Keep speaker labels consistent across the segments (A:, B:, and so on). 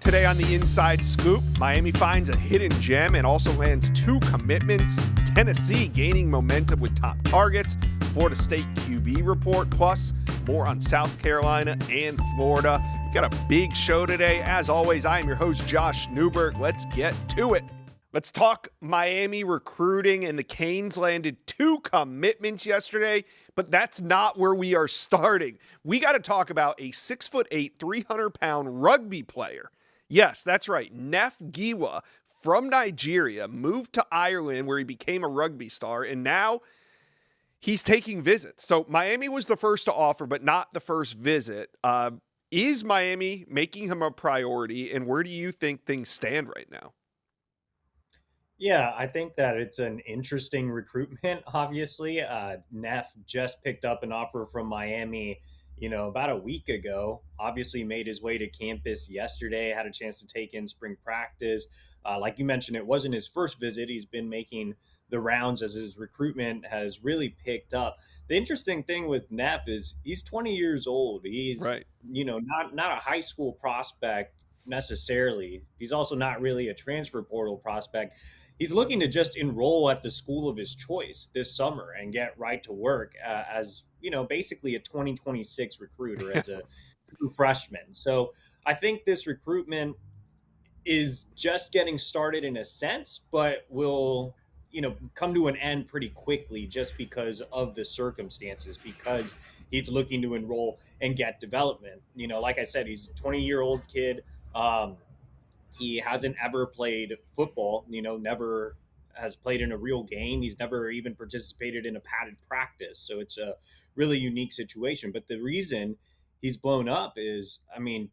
A: Today on the Inside Scoop, Miami finds a hidden gem and also lands 2 commitments. Tennessee gaining momentum with top targets. Florida State QB report, plus more on South Carolina and Florida. We've got a big show today. As always, I am your host, Josh Newberg. Let's get to it. Let's talk Miami recruiting, and the Canes landed 2 commitments yesterday, but that's not where we are starting. We got to talk about a 6'8", 300-pound rugby player. Yes, that's right. Neff Giwa from Nigeria moved to Ireland where he became a rugby star, and now he's taking visits. So Miami was the first to offer, but not the first visit. Is Miami making him a priority, and where do you think things stand right now?
B: Yeah, I think that it's an interesting recruitment, obviously. Neff just picked up an offer from Miami, about a week ago. Obviously made his way to campus yesterday, had a chance to take in spring practice. Like you mentioned, it wasn't his first visit. He's been making the rounds as his recruitment has really picked up. The interesting thing with Neff is he's 20 years old. He's,
A: Right.
B: not a high school prospect necessarily. He's also not really a transfer portal prospect. He's looking to just enroll at the school of his choice this summer and get right to work as basically a 2026 recruit or as a true freshman. So I think this recruitment is just getting started in a sense, but will come to an end pretty quickly just because of the circumstances, because he's looking to enroll and get development. Like I said, he's a 20-year-old kid. He hasn't ever played football, never has played in a real game. He's never even participated in a padded practice. So it's a really unique situation. But the reason he's blown up is,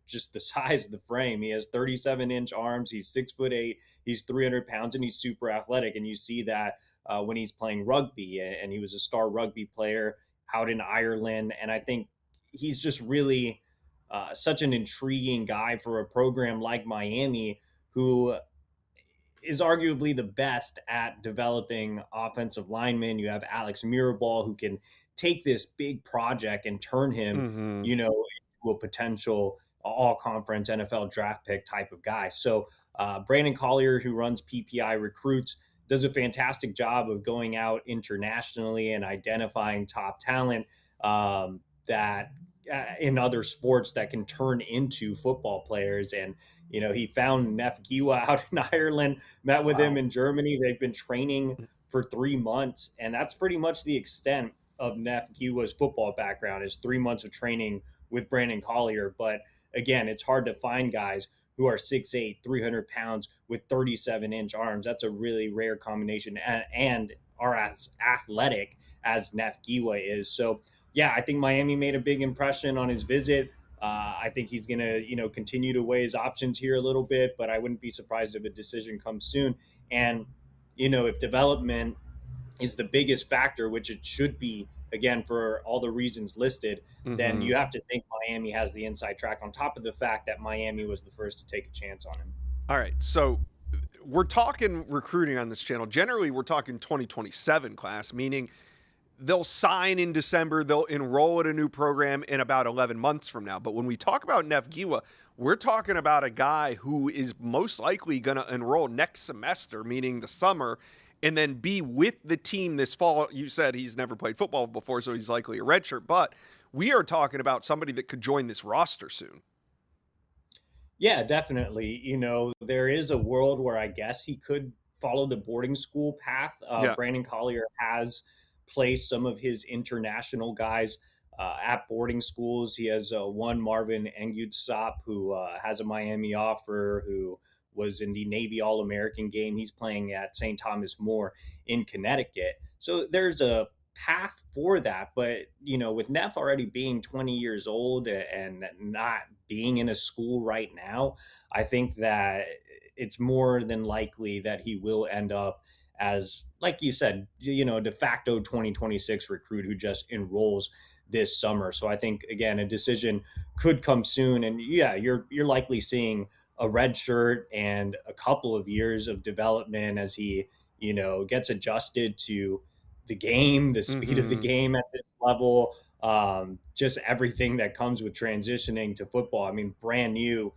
B: just the size of the frame. He has 37-inch arms. He's 6'8". He's 300 pounds, and he's super athletic. And you see that when he's playing rugby. And he was a star rugby player out in Ireland. And I think he's just really such an intriguing guy for a program like Miami, who is arguably the best at developing offensive linemen. You have Alex Mirabal, who can take this big project and turn him,
A: Mm-hmm.
B: into a potential all-conference NFL draft pick type of guy. So Brandon Collier, who runs PPI Recruits, does a fantastic job of going out internationally and identifying top talent that in other sports that can turn into football players. And, he found Neff Giwa out in Ireland, met with him
A: Wow.
B: in Germany. They've been training for 3 months. And that's pretty much the extent of Neff Giwa's football background, is 3 months of training with Brandon Collier. But again, it's hard to find guys who are 6'8", 300 pounds with 37-inch arms. That's a really rare combination and are as athletic as Neff Giwa is. So yeah, I think Miami made a big impression on his visit. I think he's going to, continue to weigh his options here a little bit, but I wouldn't be surprised if a decision comes soon. And, if development is the biggest factor, which it should be, again, for all the reasons listed, then
A: Mm-hmm.
B: you have to think Miami has the inside track, on top of the fact that Miami was the first to take a chance on him.
A: All right. So we're talking recruiting on this channel. Generally, we're talking 2027 class, meaning they'll sign in December, they'll enroll at a new program in about 11 months from now. But when we talk about Neff Giwa, we're talking about a guy who is most likely going to enroll next semester, meaning the summer, and then be with the team this fall. You said he's never played football before, so he's likely a redshirt. But we are talking about somebody that could join this roster soon.
B: Yeah, definitely. There is a world where I guess he could follow the boarding school path.
A: Yeah.
B: Brandon Collier has placed some of his international guys at boarding schools. He has one Marvin Engudsop, who has a Miami offer, who was in the Navy All-American game. He's playing at St. Thomas More in Connecticut. So there's a path for that. But, with Neff already being 20 years old and not being in a school right now, I think that it's more than likely that he will end up as, like you said, de facto 2026 recruit who just enrolls this summer. So I think, again, a decision could come soon. And yeah, you're likely seeing a red shirt and a couple of years of development as he, gets adjusted to the game, the speed of the
A: Mm-hmm.
B: game at this level, just everything that comes with transitioning to football. Brand new,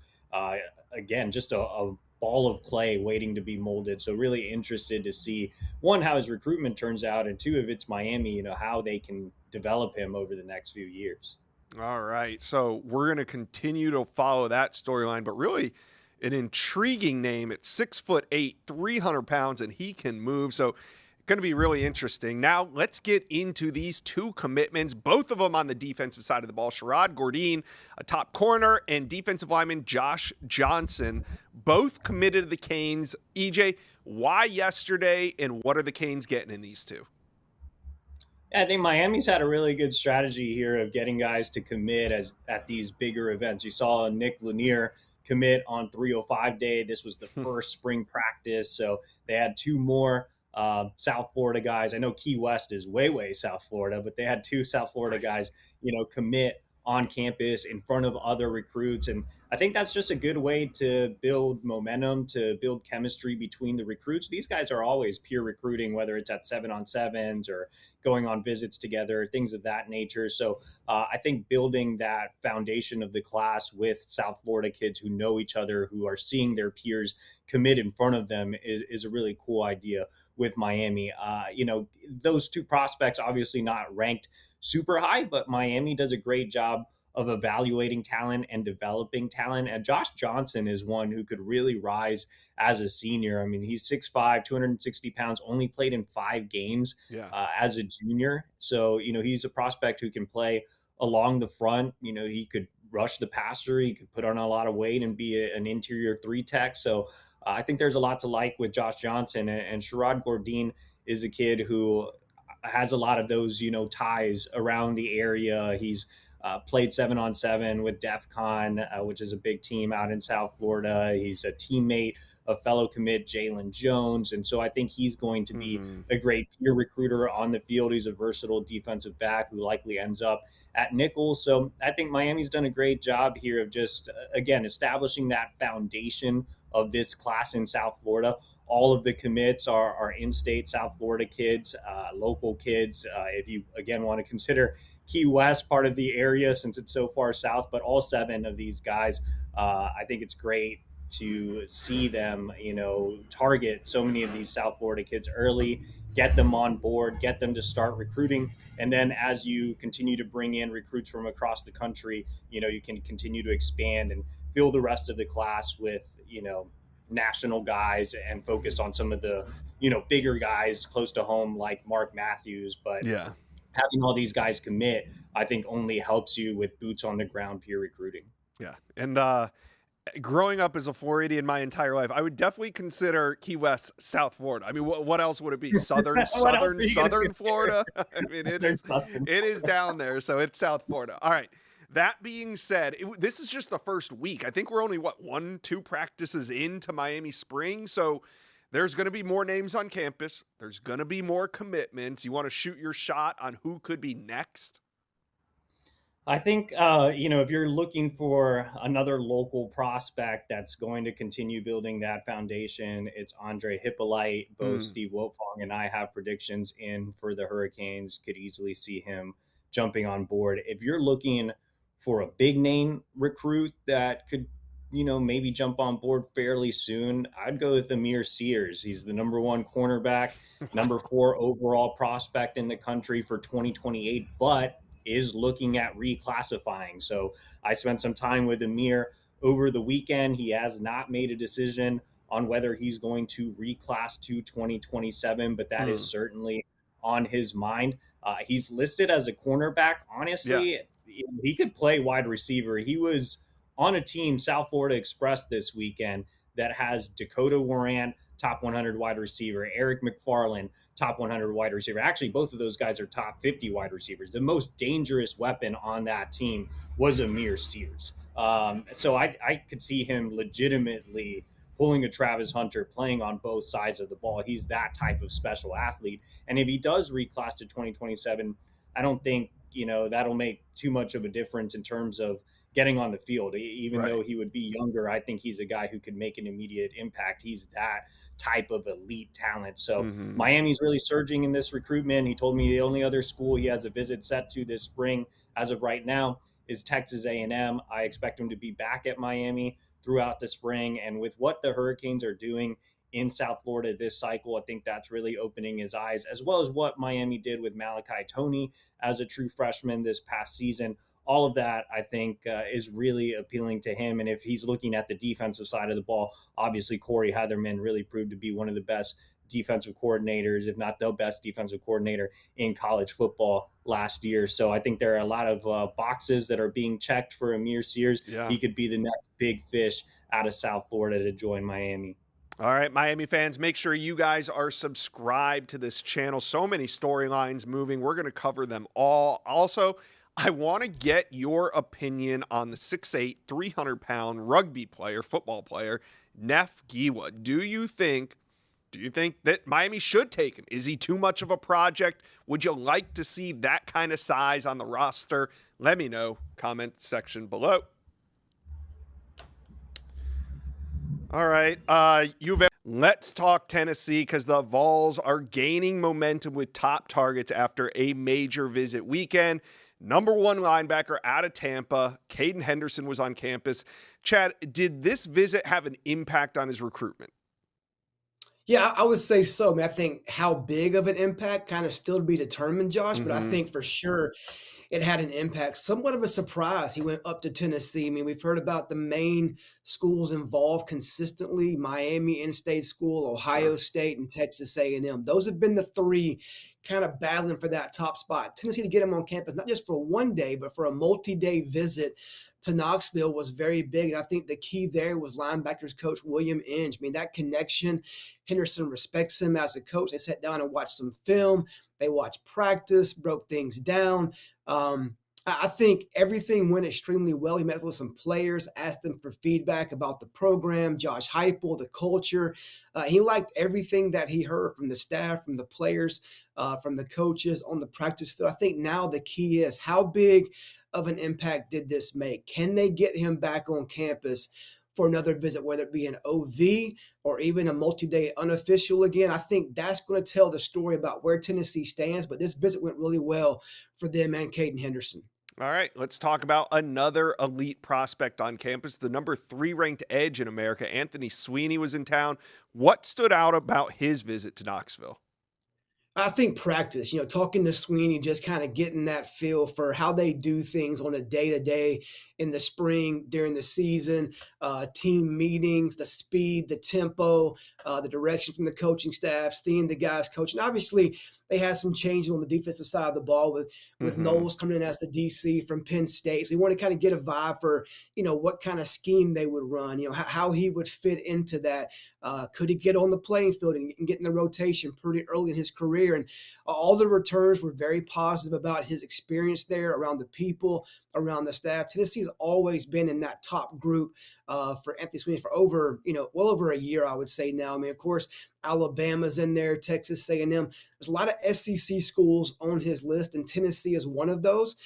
B: again, just a ball of clay waiting to be molded. So really interested to see, one, how his recruitment turns out, and two, if it's Miami, how they can develop him over the next few years.
A: All right. So we're going to continue to follow that storyline, but really an intriguing name at 6'8", 300 pounds, and he can move. So going to be really interesting. Now let's get into these two commitments, both of them on the defensive side of the ball. Sherrod Gordine, a top corner, and defensive lineman Josh Johnson, both committed to the Canes. EJ, why yesterday, and what are the Canes getting in these two?
B: I think Miami's had a really good strategy here of getting guys to commit at these bigger events. You saw Nick Lanier commit on 305 day. This was the first spring practice, so they had two more South Florida guys. I know Key West is way South Florida, but they had two South Florida guys, commit on campus in front of other recruits. And I think that's just a good way to build momentum, to build chemistry between the recruits. These guys are always peer recruiting, whether it's at 7-on-7s or going on visits together, things of that nature. So I think building that foundation of the class with South Florida kids who know each other, who are seeing their peers commit in front of them is a really cool idea with Miami. Those two prospects obviously not ranked super high, but Miami does a great job of evaluating talent and developing talent. And Josh Johnson is one who could really rise as a senior. I mean, he's 6'5", 260 pounds, only played in 5 games as a junior. So, he's a prospect who can play along the front. He could rush the passer, he could put on a lot of weight and be an interior 3 tech. So I think there's a lot to like with Josh Johnson. And Sherrod Gordine is a kid who has a lot of those, ties around the area. He's played 7-on-7 with DEF CON, which is a big team out in South Florida. He's a teammate of fellow commit Jalen Jones. And so I think he's going to be a great peer recruiter on the field. He's a versatile defensive back who likely ends up at nickel. So I think Miami's done a great job here of just, again, establishing that foundation of this class in South Florida. All of the commits are in-state South Florida kids, local kids. If you, again, want to consider Key West part of the area since it's so far south, but all 7 of these guys, I think it's great to see them, target so many of these South Florida kids early, get them on board, get them to start recruiting. And then as you continue to bring in recruits from across the country, you can continue to expand and fill the rest of the class with, national guys and focus on some of the, bigger guys close to home like Mark Matthews. But having all these guys commit, I think only helps you with boots on the ground peer recruiting.
A: Yeah. And growing up as a Floridian my entire life, I would definitely consider Key West South Florida. I mean, what else would it be? Southern Florida? I mean, it is down there, so it's South Florida. All right. That being said, this is just the first week. I think we're only, 1-2 practices into Miami spring. So there's going to be more names on campus. There's going to be more commitments. You want to shoot your shot on who could be next?
B: I think, if you're looking for another local prospect that's going to continue building that foundation, it's Andre Hippolyte. Both Steve Wiltfong and I have predictions in for the Hurricanes. Could easily see him jumping on board. If you're looking for a big name recruit that could, maybe jump on board fairly soon, I'd go with Amir Sears. He's the number 1 cornerback, number 4 overall prospect in the country for 2028, but is looking at reclassifying. So I spent some time with Amir over the weekend. He has not made a decision on whether he's going to reclass to 2027, but that is certainly on his mind. He's listed as a cornerback. Honestly, he could play wide receiver. He was on a team, South Florida Express, this weekend that has Dakota Warrant, top 100 wide receiver, Eric McFarland, top 100 wide receiver. Actually, both of those guys are top 50 wide receivers. The most dangerous weapon on that team was Amir Sears. So I could see him legitimately pulling a Travis Hunter, playing on both sides of the ball. He's that type of special athlete. And if he does reclass to 2027, I don't think, that'll make too much of a difference in terms of getting on the field. Even though he would be younger, I think he's a guy who could make an immediate impact. He's that type of elite talent. So Miami's really surging in this recruitment. He told me the only other school he has a visit set to this spring as of right now is Texas A&M. I expect him to be back at Miami throughout the spring. And with what the Hurricanes are doing in South Florida this cycle, I think that's really opening his eyes, as well as what Miami did with Malachi Toney as a true freshman this past season. All of that, I think, is really appealing to him. And if he's looking at the defensive side of the ball, obviously Corey Heatherman really proved to be one of the best defensive coordinators, if not the best defensive coordinator in college football last year. So I think there are a lot of boxes that are being checked for Amir Sears.
A: Yeah.
B: He could be the next big fish out of South Florida to join Miami.
A: All right, Miami fans, make sure you guys are subscribed to this channel. So many storylines moving. We're going to cover them all. Also, I want to get your opinion on the 6'8", 300-pound rugby player, football player, Neff Giwa. Do you think that Miami should take him? Is he too much of a project? Would you like to see that kind of size on the roster? Let me know. Comment section below. All right, let's talk Tennessee, because the Vols are gaining momentum with top targets after a major visit weekend. Number one linebacker out of Tampa, Caden Henderson, was on campus. Chad, did this visit have an impact on his recruitment?
C: Yeah, I would say so. I mean, I think how big of an impact kind of still to be determined, Josh, but I think for sure it had an impact. Somewhat of a surprise. He went up to Tennessee. I mean, we've heard about the main schools involved consistently: Miami In-State School, Ohio State, and Texas A&M. Those have been the three kind of battling for that top spot. Tennessee to get him on campus, not just for one day, but for a multi-day visit to Knoxville was very big. And I think the key there was linebackers coach William Inge. I mean, that connection, Henderson respects him as a coach. They sat down and watched some film. They watched practice, broke things down. I think everything went extremely well. He met with some players, asked them for feedback about the program, Josh Heupel, the culture. He liked everything that he heard from the staff, from the players, from the coaches on the practice field. I think now the key is, how big of an impact did this make? Can they get him back on campus for another visit, whether it be an OV or even a multi-day unofficial again? I think that's going to tell the story about where Tennessee stands, but this visit went really well for them and Caden Henderson.
A: All right, let's talk about another elite prospect on campus. The number 3 ranked edge in America, Anthony Sweeney, was in town. What stood out about his visit to Knoxville?
C: I think practice, talking to Sweeney, just kind of getting that feel for how they do things on a day-to-day in the spring, during the season, team meetings, the speed, the tempo, the direction from the coaching staff, seeing the guys coaching. Obviously, they had some changes on the defensive side of the ball with Knowles coming in as the DC from Penn State. So you want to kind of get a vibe for, what kind of scheme they would run, how he would fit into that. Could he get on the playing field and get in the rotation pretty early in his career? And all the returns were very positive about his experience there, around the people, around the staff. Tennessee's always been in that top group for Anthony Sweeney for over, well over a year, I would say now. I mean, of course, Alabama's in there, Texas A&M. There's a lot of SEC schools on his list, and Tennessee is one of those.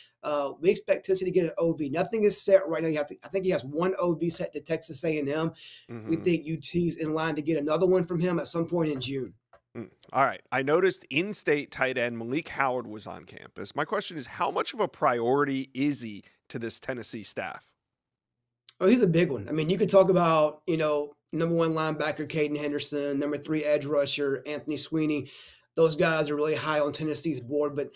C: We expect Tennessee to get an OV. Nothing is set right now. I think he has one OV set to Texas A&M. We think UT's in line to get another one from him at some point in June.
A: All right. I noticed in-state tight end Malik Howard was on campus. My question is, how much of a priority is he to this Tennessee staff?
C: Oh, he's a big one. I mean, you could talk about, number 1 linebacker Caden Henderson, number 3 edge rusher Anthony Sweeney. Those guys are really high on Tennessee's board, but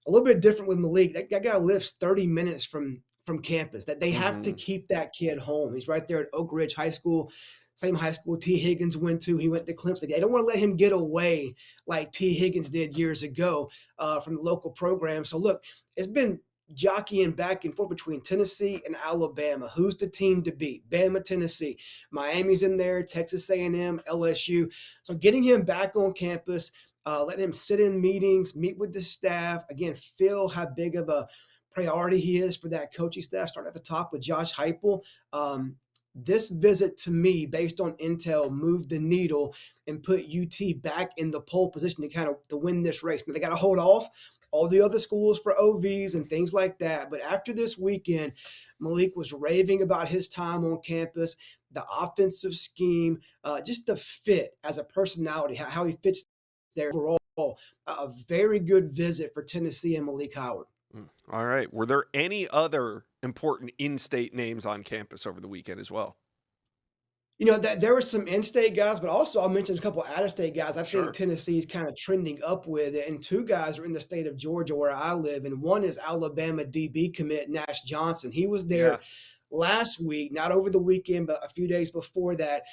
C: a little bit different with Malik. That guy lives 30 minutes from campus. That they have to keep that kid home. He's right there at Oak Ridge High School, same high school T. Higgins went to. He went to Clemson. They don't want to let him get away like T. Higgins did years ago from the local program. So look, it's been jockeying back and forth between Tennessee and Alabama. Who's the team to beat? Bama, Tennessee. Miami's in there, Texas A&M, LSU. So getting him back on campus, letting him sit in meetings, meet with the staff, again, feel how big of a priority he is for that coaching staff, starting at the top with Josh Heupel. This visit, to me, based on intel, moved the needle and put UT back in the pole position to win this race. Now, they got to hold off all the other schools for OVs and things like that. But after this weekend, Malik was raving about his time on campus, the offensive scheme, just the fit as a personality, how he fits there overall. A very good visit for Tennessee and Malik Howard.
A: All right. Were there any other important in-state names on campus over the weekend as well?
C: that there were some in-state guys, but also I'll mention a couple out-of-state guys I think
A: Sure.
C: Tennessee's kind of trending up with, and two guys are in the state of Georgia where I live, and one is Alabama DB commit Nash Johnson. He was
A: Yeah.
C: there last week, not over the weekend, but a few days before that.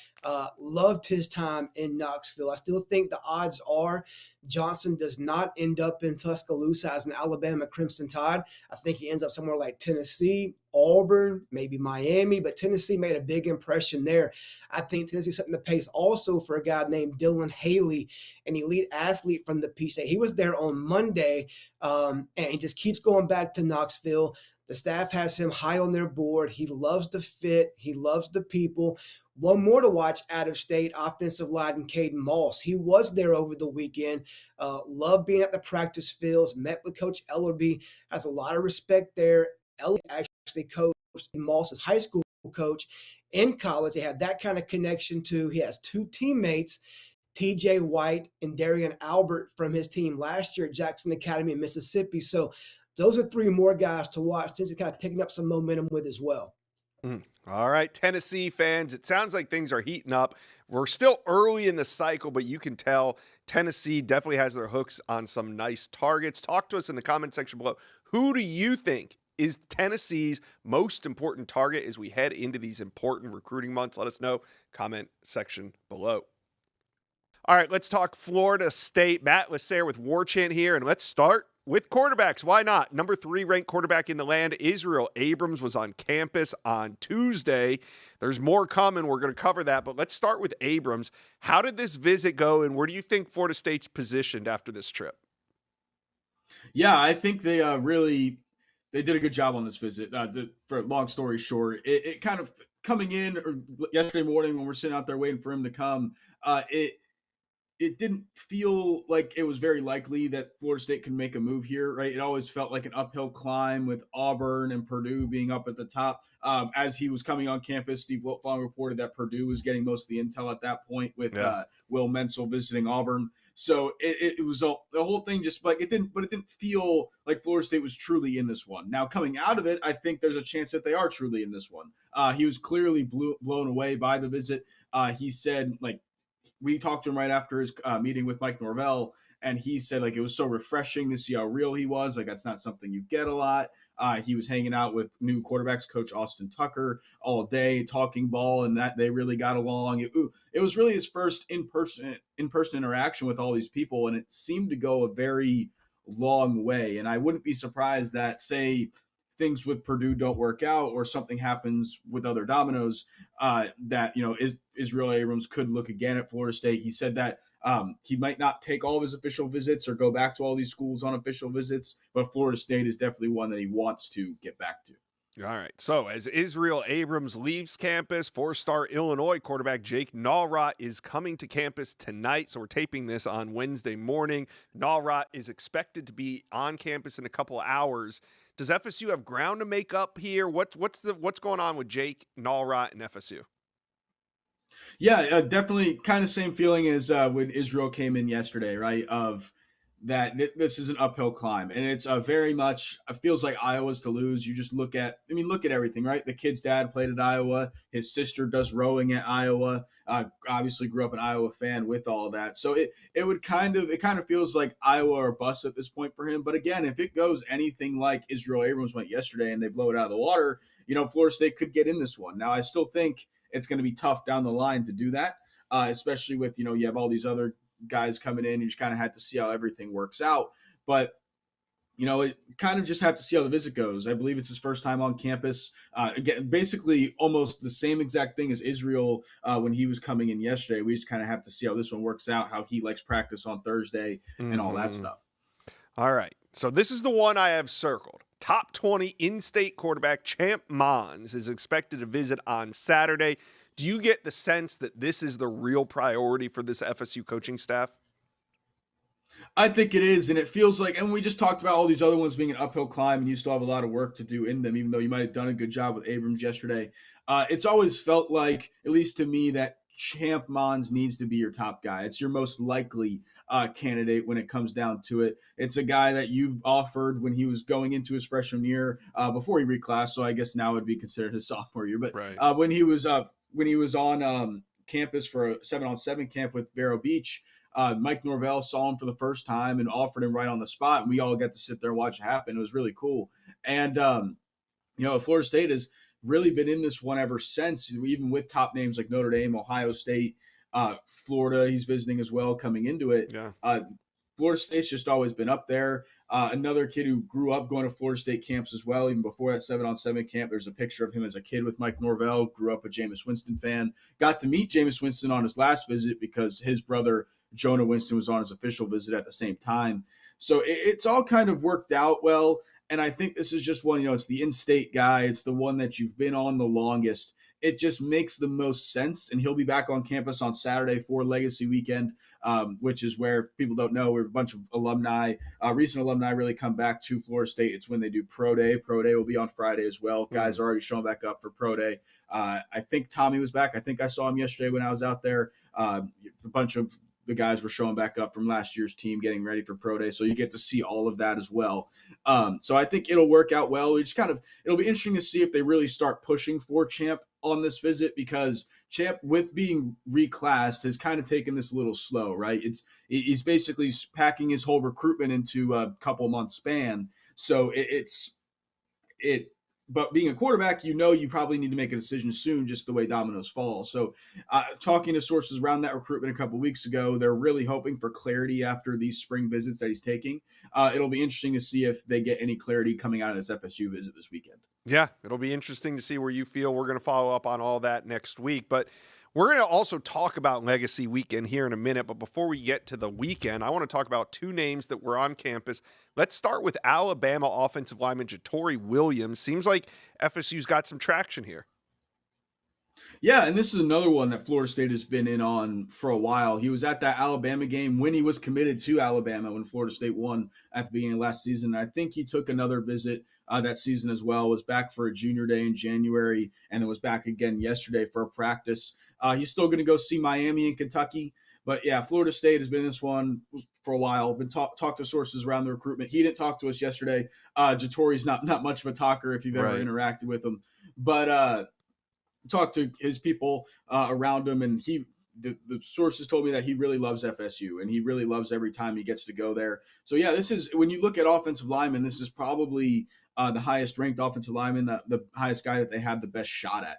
C: Loved his time in Knoxville. I still think the odds are Johnson does not end up in Tuscaloosa as an Alabama Crimson Tide. I think he ends up somewhere like Tennessee, Auburn, maybe Miami, but Tennessee made a big impression there. I think Tennessee setting the pace also for a guy named Dylan Haley, an elite athlete from the PSA. He was there on Monday, and he just keeps going back to Knoxville. The staff has him high on their board. He loves the fit. He loves the people. One more to watch out of state, offensive lineman Caden Moss. He was there over the weekend. Loved being at the practice fields. Met with Coach Ellerby. Has a lot of respect there. Ellerby actually coached Moss's high school coach in college. They had that kind of connection too. He has two teammates, TJ White and Darian Albert from his team last year at Jackson Academy in Mississippi. So those are three more guys to watch. Tennessee kind of picking up some momentum with as well.
A: All right, Tennessee fans, it sounds like things are heating up. We're still early in the cycle, but you can tell Tennessee definitely has their hooks on some nice targets. Talk to us in the comment section below. Who do you think is Tennessee's most important target as we head into these important recruiting months? Let us know. Comment section below. All right, let's talk Florida State. Matt Lasser with War Chant here, and let's start with quarterbacks. Why not? Number 3 ranked quarterback in the land, Israel Abrams, was on campus on Tuesday. There's more coming. We're going to cover that, but let's start with Abrams. How did this visit go, and where do you think Florida State's positioned after this trip?
D: Yeah, I think they they did a good job on this visit. For long story short, it kind of coming in or yesterday morning when we're sitting out there waiting for him to come, it didn't feel like it was very likely that Florida State could make a move here, right? It always felt like an uphill climb with Auburn and Purdue being up at the top. As he was coming on campus, Steve Wiltfong reported that Purdue was getting most of the intel at that point with Will Menzel visiting Auburn. So it was the whole thing just like it didn't feel like Florida State was truly in this one. Now coming out of it, I think there's a chance that they are truly in this one. He was clearly blown away by the visit. He said we talked to him right after his meeting with Mike Norvell, and he said it was so refreshing to see how real he was. That's not something you get a lot. He was hanging out with new quarterbacks coach Austin Tucker all day, talking ball, and that they really got along. It was really his first in-person interaction with all these people, and it seemed to go a very long way. And I wouldn't be surprised that, say, things with Purdue don't work out or something happens with other dominoes, that Israel Abrams could look again at Florida State. He said that he might not take all of his official visits or go back to all these schools on official visits, but Florida State is definitely one that he wants to get back to.
A: All right. So as Israel Abrams leaves campus, 4-star Illinois quarterback Jake Nallrot is coming to campus tonight. So we're taping this on Wednesday morning. Nallrot is expected to be on campus in a couple of hours. Does FSU have ground to make up here? What's going on with Jake Nallrot and FSU?
D: Yeah, definitely kind of same feeling as when Israel came in yesterday, right? Of that this is an uphill climb, and it's very much feels like Iowa's to lose. You just look at everything, right? The kid's dad played at Iowa. His sister does rowing at Iowa. Obviously grew up an Iowa fan with all that. So it kind of feels like Iowa or bust at this point for him. But again, if it goes anything like Israel Abrams went yesterday and they blow it out of the water, Florida State could get in this one. Now, I still think it's going to be tough down the line to do that, especially with, you have all these other guys coming in. You just kind of had to see how everything works out. But, it kind of just have to see how the visit goes. I believe it's his first time on campus. Again, basically almost the same exact thing as Israel when he was coming in yesterday. We just kind of have to see how this one works out, how he likes practice on Thursday and all that stuff.
A: All right. So this is the one I have circled. Top 20 in-state quarterback Champ Monds is expected to visit on Saturday. Do you get the sense that this is the real priority for this FSU coaching staff?
D: I think it is, and it feels like, and we just talked about all these other ones being an uphill climb, and you still have a lot of work to do in them, even though you might have done a good job with Abrams yesterday. It's always felt like, at least to me, that Champ Monds needs to be your top guy. It's your most likely candidate when it comes down to it. It's a guy that you've offered when he was going into his freshman year before he reclassed, so I guess now it would be considered his sophomore year. But
A: right.
D: When he was when he was on campus for a 7-on-7 camp with Vero Beach, Mike Norvell saw him for the first time and offered him right on the spot, and we all got to sit there and watch it happen. It was really cool. And Florida State has really been in this one ever since, even with top names like Notre Dame, Ohio State, Florida. He's visiting as well coming into it.
A: Yeah.
D: Florida State's just always been up there. Another kid who grew up going to Florida State camps as well, even before that 7-on-7 camp. There's a picture of him as a kid with Mike Norvell, grew up a Jameis Winston fan. Got to meet Jameis Winston on his last visit because his brother, Jonah Winston, was on his official visit at the same time. So it's all kind of worked out well. And I think this is just one, it's the in-state guy. It's the one that you've been on the longest. It just makes the most sense. And he'll be back on campus on Saturday for Legacy Weekend, which is where, if people don't know, we're a bunch of alumni, recent alumni really come back to Florida State. It's when they do Pro Day. Pro Day will be on Friday as well. Guys are already showing back up for Pro Day. I think Tommy was back. I think I saw him yesterday when I was out there. A bunch of the guys were showing back up from last year's team getting ready for Pro Day. So you get to see all of that as well. So I think it'll work out well. It'll be interesting to see if they really start pushing for Champ on this visit, because Champ, with being reclassed, has kind of taken this a little slow, right? He's basically packing his whole recruitment into a couple months span. So but being a quarterback, you probably need to make a decision soon, just the way dominoes fall. So talking to sources around that recruitment a couple weeks ago, they're really hoping for clarity after these spring visits that he's taking. It'll be interesting to see if they get any clarity coming out of this FSU visit this weekend.
A: Yeah, it'll be interesting to see where you feel. We're going to follow up on all that next week, but we're going to also talk about Legacy Weekend here in a minute. But before we get to the weekend, I want to talk about two names that were on campus. Let's start with Alabama offensive lineman Jatori Williams. Seems like FSU's got some traction here.
D: Yeah, and this is another one that Florida State has been in on for a while. He was at that Alabama game when he was committed to Alabama when Florida State won at the beginning of last season. I think he took another visit that season as well, was back for a junior day in January, and then was back again yesterday for a practice. He's still going to go see Miami and Kentucky. But yeah, Florida State has been in this one for a while. Been talked to sources around the recruitment. He didn't talk to us yesterday. Jatori's not much of a talker if you've ever interacted with him. But talked to his people around him, and the sources told me that he really loves FSU, and he really loves every time he gets to go there. So yeah, this is, when you look at offensive linemen, this is probably the highest ranked offensive lineman, the highest guy that they have the best shot at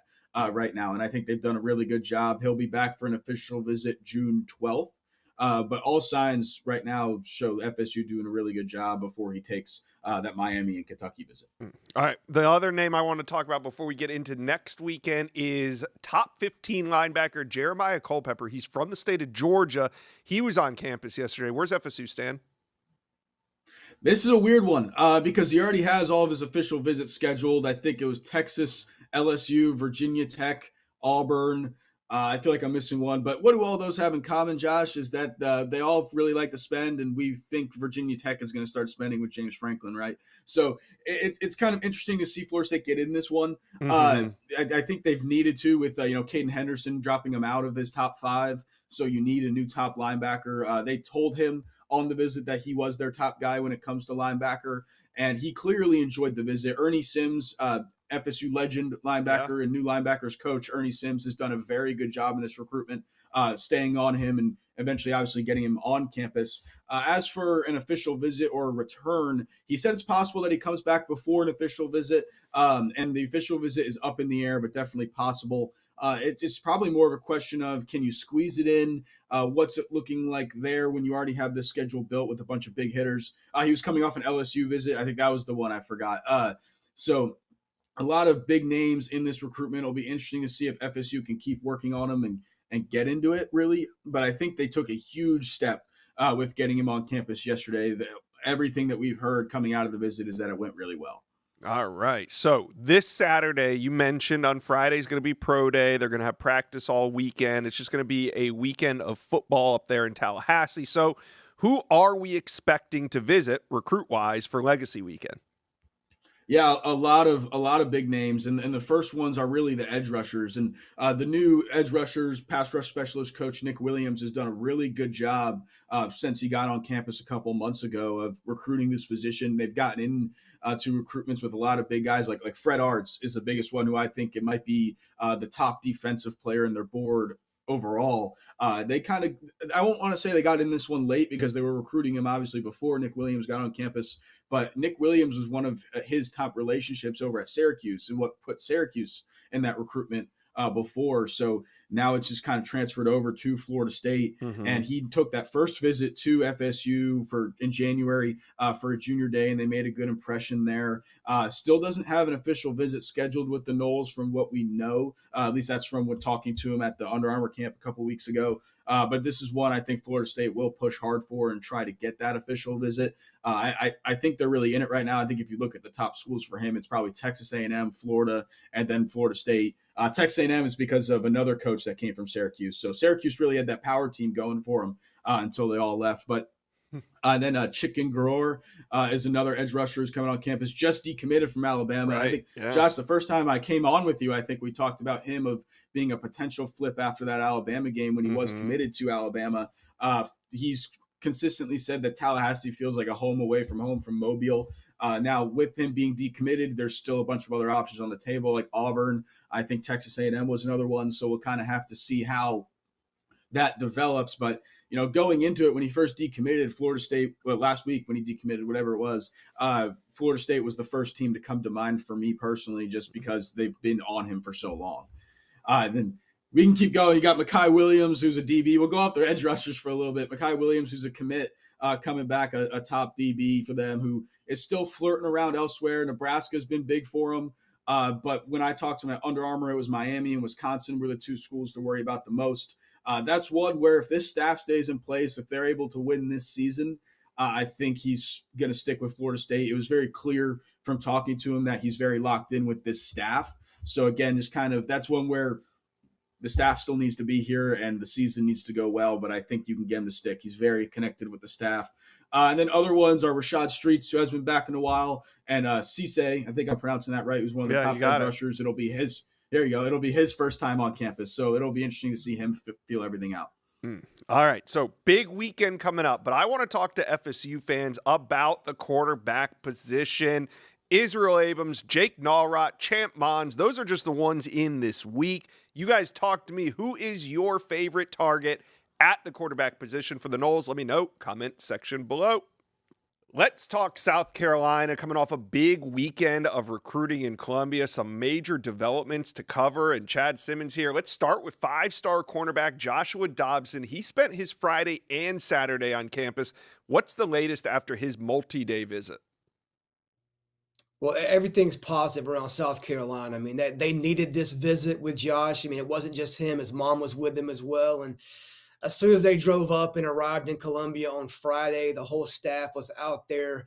D: right now. And I think they've done a really good job. He'll be back for an official visit June 12th. But all signs right now show FSU doing a really good job before he takes that Miami and Kentucky visit.
A: All right. The other name I want to talk about before we get into next weekend is top 15 linebacker Jeremiah Culpepper. He's from the state of Georgia. He was on campus yesterday. Where's FSU stand?
D: This is a weird one because he already has all of his official visits scheduled. I think it was Texas, LSU, Virginia Tech, Auburn. I feel like I'm missing one, but what do all those have in common, Josh, is that they all really like to spend, and we think Virginia Tech is going to start spending with James Franklin, right? So it's kind of interesting to see Florida State get in this one. I think they've needed to with, Caden Henderson dropping him out of his top 5, so you need a new top linebacker. They told him on the visit that he was their top guy when it comes to linebacker, and he clearly enjoyed the visit. Ernie Sims, FSU legend linebacker and new linebackers coach Ernie Sims, has done a very good job in this recruitment, staying on him and eventually obviously getting him on campus. As for an official visit or a return, he said it's possible that he comes back before an official visit, and the official visit is up in the air, but definitely possible. It's probably more of a question of, can you squeeze it in? What's it looking like there when you already have this schedule built with a bunch of big hitters? He was coming off an LSU visit. I think that was the one I forgot. So a lot of big names in this recruitment. It'll be interesting to see if FSU can keep working on them and get into it, really. But I think they took a huge step with getting him on campus yesterday. Everything that we've heard coming out of the visit is that it went really well.
A: All right. So this Saturday, you mentioned on Friday is going to be pro day. They're going to have practice all weekend. It's just going to be a weekend of football up there in Tallahassee. So who are we expecting to visit recruit-wise for Legacy Weekend?
D: Yeah, a lot of big names, and the first ones are really the edge rushers, and the new edge rushers, pass rush specialist coach Nick Williams has done a really good job since he got on campus a couple months ago of recruiting this position. They've gotten in to recruitments with a lot of big guys, like Fred Arts is the biggest one, who I think it might be the top defensive player in their board overall. They kind of, I won't want to say they got in this one late because they were recruiting him obviously before Nick Williams got on campus, but Nick Williams was one of his top relationships over at Syracuse and what put Syracuse in that recruitment before. So now it's just kind of transferred over to Florida State.
A: Mm-hmm.
D: And he took that first visit to FSU in January for a junior day, and they made a good impression there. Still doesn't have an official visit scheduled with the Noles from what we know. At least that's from what talking to him at the Under Armour camp a couple weeks ago. But this is one I think Florida State will push hard for and try to get that official visit. I think they're really in it right now. I think if you look at the top schools for him, it's probably Texas A&M, Florida, and then Florida State. Texas A&M is because of another coach that came from Syracuse. So Syracuse really had that power team going for them until they all left. But then Chicken Grower is another edge rusher who's coming on campus, just decommitted from Alabama.
A: Right.
D: I think, Josh, the first time I came on with you, I think we talked about him of being a potential flip after that Alabama game when he was committed to Alabama. He's consistently said that Tallahassee feels like a home away from home from Mobile. Now, with him being decommitted, there's still a bunch of other options on the table, like Auburn. I think Texas A&M was another one, so we'll kind of have to see how that develops. But, going into it, when he first decommitted, Florida State, last week when he decommitted, whatever it was, Florida State was the first team to come to mind for me personally, just because they've been on him for so long. Then we can keep going. You got Mekhi Williams, who's a DB. We'll go off their edge rushers for a little bit. Mekhi Williams, who's a commit, coming back, a top DB for them, who is still flirting around elsewhere. Nebraska's been big for him. But when I talked to him at Under Armour, it was Miami and Wisconsin were the two schools to worry about the most. That's one where if this staff stays in place, if they're able to win this season, I think he's going to stick with Florida State. It was very clear from talking to him that he's very locked in with this staff. So again, just that's one where the staff still needs to be here and the season needs to go well, but I think you can get him to stick. He's very connected with the staff. And then other ones are Rashad Streets, who has been back in a while, and Cisse, I think I'm pronouncing that right, who's one of the top edge rushers. It'll be his. There you go. It'll be his first time on campus, so it'll be interesting to see him feel everything out.
A: All right, so big weekend coming up, but I want to talk to FSU fans about the quarterback position. Israel Abrams, Jake Nallrot, Champ Monds, those are just the ones in this week. You guys talk to me. Who is your favorite target at the quarterback position for the Noles? Let me know. Comment section below. Let's talk South Carolina, coming off a big weekend of recruiting in Columbia. Some major developments to cover, and Chad Simmons here. Let's start with five-star cornerback Joshua Dobson. He spent his Friday and Saturday on campus. What's the latest after his multi-day visit?
C: Well, everything's positive around South Carolina. I mean, they needed this visit with Josh. I mean, it wasn't just him. His mom was with him as well. And as soon as they drove up and arrived in Columbia on Friday, the whole staff was out there,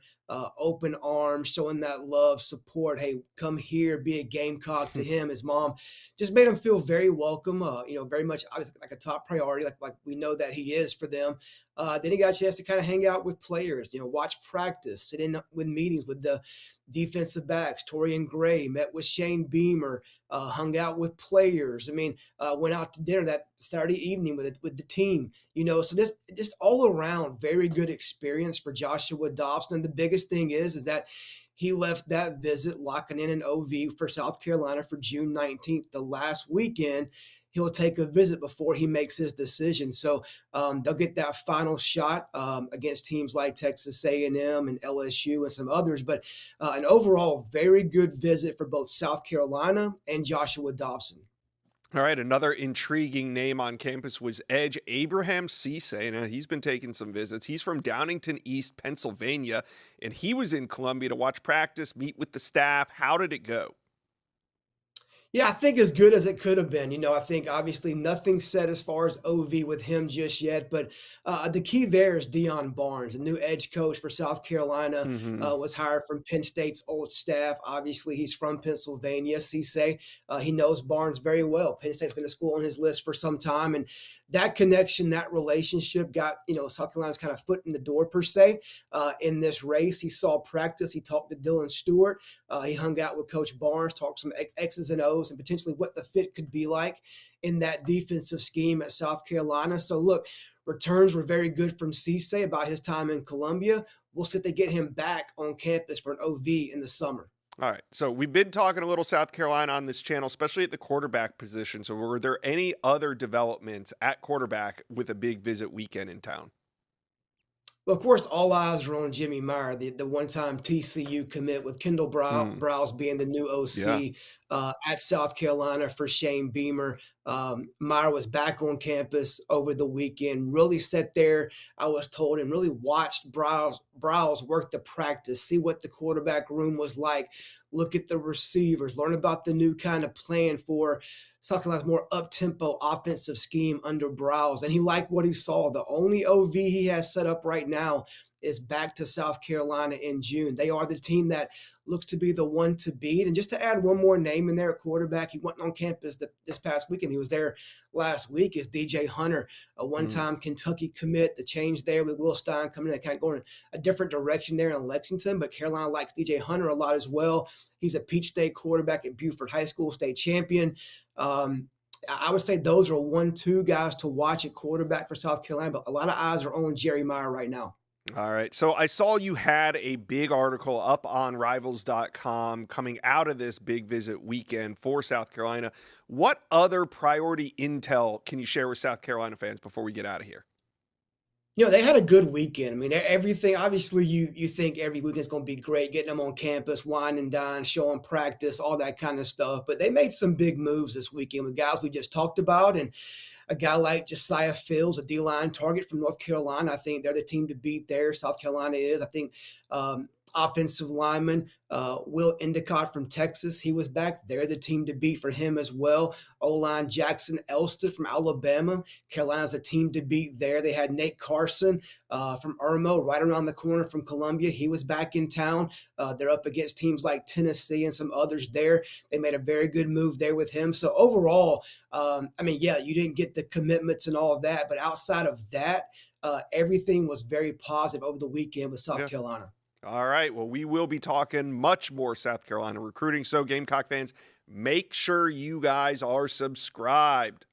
C: open arms, showing that love, support. Hey, come here, be a Gamecock to him. His mom just made him feel very welcome, very much obviously like a top priority, like we know that he is for them. Then he got a chance to kind of hang out with players, watch practice, sit in with meetings with the defensive backs. Torian Gray met with Shane Beamer, hung out with players. I mean, went out to dinner that Saturday evening with the team. So just all around very good experience for Joshua Dobson. And the biggest thing is that he left that visit locking in an OV for South Carolina for June 19th, the last weekend. He'll take a visit before he makes his decision. So they'll get that final shot against teams like Texas A&M and LSU and some others. But an overall very good visit for both South Carolina and Joshua Dobson.
A: All right, another intriguing name on campus was edge Abraham Cisse. Now, he's been taking some visits. He's from Downingtown East, Pennsylvania, and he was in Columbia to watch practice, meet with the staff. How did it go?
C: Yeah, I think as good as it could have been. I think obviously nothing said as far as OV with him just yet, but the key there is Deion Barnes, a new edge coach for South Carolina, was hired from Penn State's old staff. Obviously, he's from Pennsylvania. Cisse, he knows Barnes very well. Penn State's been a school on his list for some time, and that connection, that relationship got, South Carolina's kind of foot in the door per se in this race. He saw practice. He talked to Dylan Stewart. He hung out with Coach Barnes, talked some X's and O's and potentially what the fit could be like in that defensive scheme at South Carolina. So look, returns were very good from Cisse about his time in Columbia. We'll see if they get him back on campus for an OV in the summer.
A: All right. So we've been talking a little South Carolina on this channel, especially at the quarterback position. So were there any other developments at quarterback with a big visit weekend in town?
C: Well, of course, all eyes are on Jimmy Meyer, the one-time TCU commit, with Kendall Browse being the new OC at South Carolina for Shane Beamer. Meyer was back on campus over the weekend, really sat there, I was told, and really watched Browse work the practice, see what the quarterback room was like, look at the receivers, learn about the new kind of plan for South Carolina's more up-tempo offensive scheme under Browse, and he liked what he saw. The only OV he has set up right now is back to South Carolina in June. They are the team that looks to be the one to beat. And just to add one more name in there at quarterback, he went on campus this past weekend. He was there last week, is DJ Hunter, a one-time Kentucky commit. The change there with Will Stein coming in, kind of going a different direction there in Lexington, but Carolina likes DJ Hunter a lot as well. He's a Peach State quarterback at Buford High School, state champion. I would say those are 1-2 guys to watch at quarterback for South Carolina, but a lot of eyes are on Jerry Meyer right now.
A: All right. So I saw you had a big article up on rivals.com coming out of this big visit weekend for South Carolina. What other priority intel can you share with South Carolina fans before we get out of here?
C: You know, they had a good weekend. I mean, everything, obviously you think every weekend's going to be great, getting them on campus, wine and dine, showing practice, all that kind of stuff. But they made some big moves this weekend with guys we just talked about. And a guy like Josiah Fields, a D-line target from North Carolina, I think they're the team to beat there. South Carolina is. I think offensive lineman Will Endicott from Texas, he was back. They're the team to beat for him as well. O-line Jackson Elston from Alabama. Carolina's a team to beat there. They had Nate Carson from Irmo right around the corner from Columbia. He was back in town. They're up against teams like Tennessee and some others there. They made a very good move there with him. So overall, you didn't get the commitments and all of that, but outside of that, everything was very positive over the weekend with South Carolina.
A: All right. Well, we will be talking much more South Carolina recruiting. So, Gamecock fans, make sure you guys are subscribed.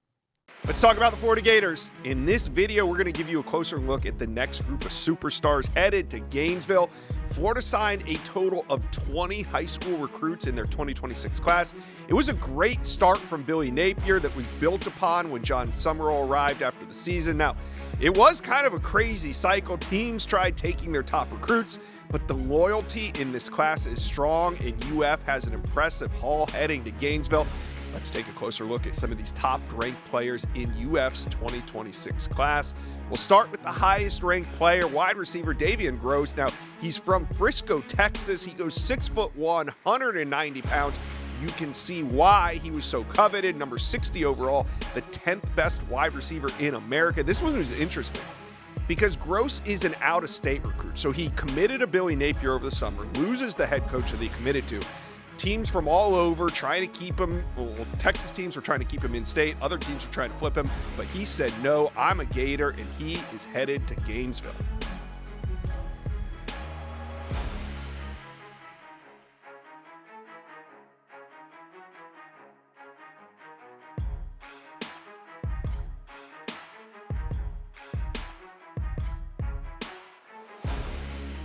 A: Let's talk about the Florida Gators. In this video, we're going to give you a closer look at the next group of superstars headed to Gainesville. Florida signed a total of 20 high school recruits in their 2026 class. It was a great start from Billy Napier that was built upon when John Summerall arrived after the season. Now, it was kind of a crazy cycle. Teams tried taking their top recruits, but the loyalty in this class is strong, and UF has an impressive haul heading to Gainesville. Let's take a closer look at some of these top-ranked players in UF's 2026 class. We'll start with the highest-ranked player, wide receiver Davian Gross. Now, he's from Frisco, Texas. He goes 6'1", 190 pounds. You can see why he was so coveted. Number 60 overall, the 10th best wide receiver in America. This one was interesting because Gross is an out-of-state recruit. So he committed to Billy Napier over the summer, loses the head coach that he committed to. Teams from all over trying to keep him. Well, Texas teams were trying to keep him in state. Other teams were trying to flip him. But he said, no, I'm a Gator, and he is headed to Gainesville.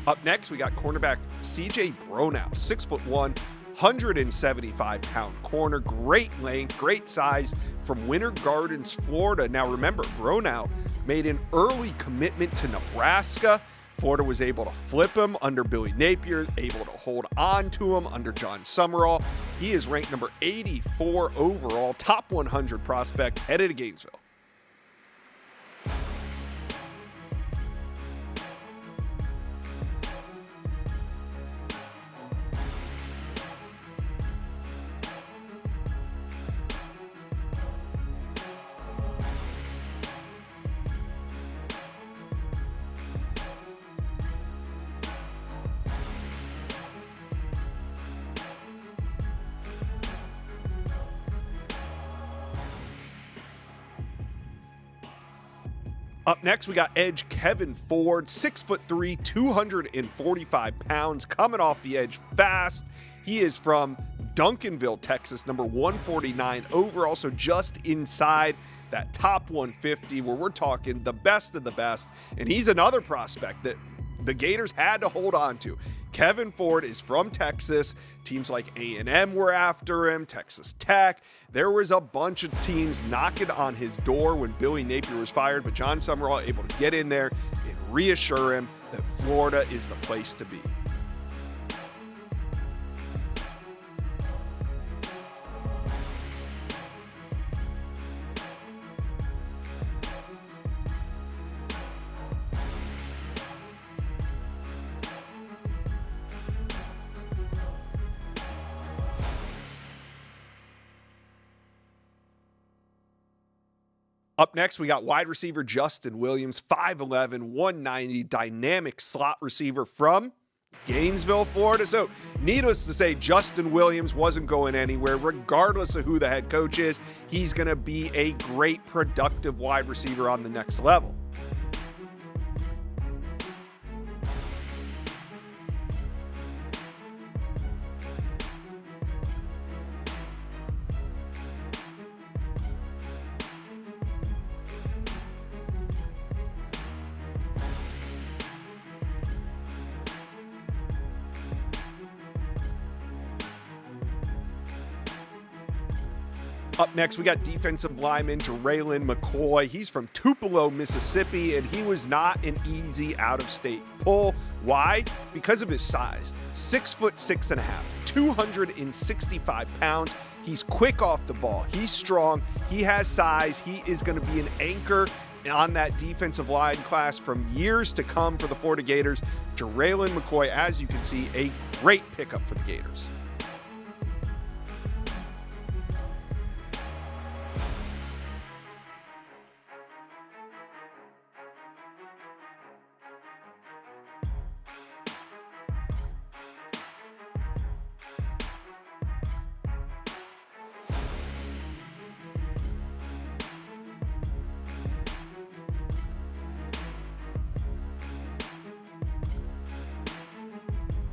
A: Up next, we got cornerback CJ Bronow, 6'1", 175-pound corner, great length, great size from Winter Gardens, Florida. Now remember, Bronow made an early commitment to Nebraska. Florida was able to flip him under Billy Napier, able to hold on to him under John Summerall. He is ranked number 84 overall, top 100 prospect, headed to Gainesville. Up next, we got edge Kevin Ford, 6'3", 245 pounds, coming off the edge fast. He is from Duncanville, Texas, number 149 overall, so just inside that top 150 where we're talking the best of the best. And he's another prospect that the Gators had to hold on to. Kevin Ford is from Texas. Teams like A&M were after him, Texas Tech. There was a bunch of teams knocking on his door when Billy Napier was fired, but John Summerall able to get in there and reassure him that Florida is the place to be. Up next, we got wide receiver Justin Williams, 5'11", 190, dynamic slot receiver from Gainesville, Florida. So needless to say, Justin Williams wasn't going anywhere. Regardless of who the head coach is, he's going to be a great, productive wide receiver on the next level. Up next, we got defensive lineman Jeraylin McCoy. He's from Tupelo, Mississippi, and he was not an easy out-of-state pull. Why? Because of his size. 6'6.5", 265 pounds. He's quick off the ball. He's strong. He has size. He is going to be an anchor on that defensive line class from years to come for the Florida Gators. Jeraylin McCoy, as you can see, a great pickup for the Gators.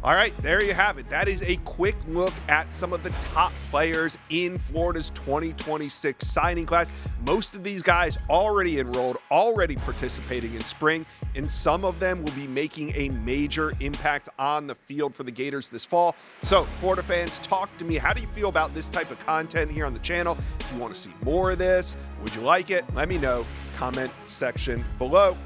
A: All right, there you have it. That is a quick look at some of the top players in Florida's 2026 signing class. Most of these guys already enrolled, already participating in spring, and some of them will be making a major impact on the field for the Gators this fall. So, Florida fans, talk to me. How do you feel about this type of content here on the channel? Do you want to see more of this? Would you like it? Let me know. Comment section below.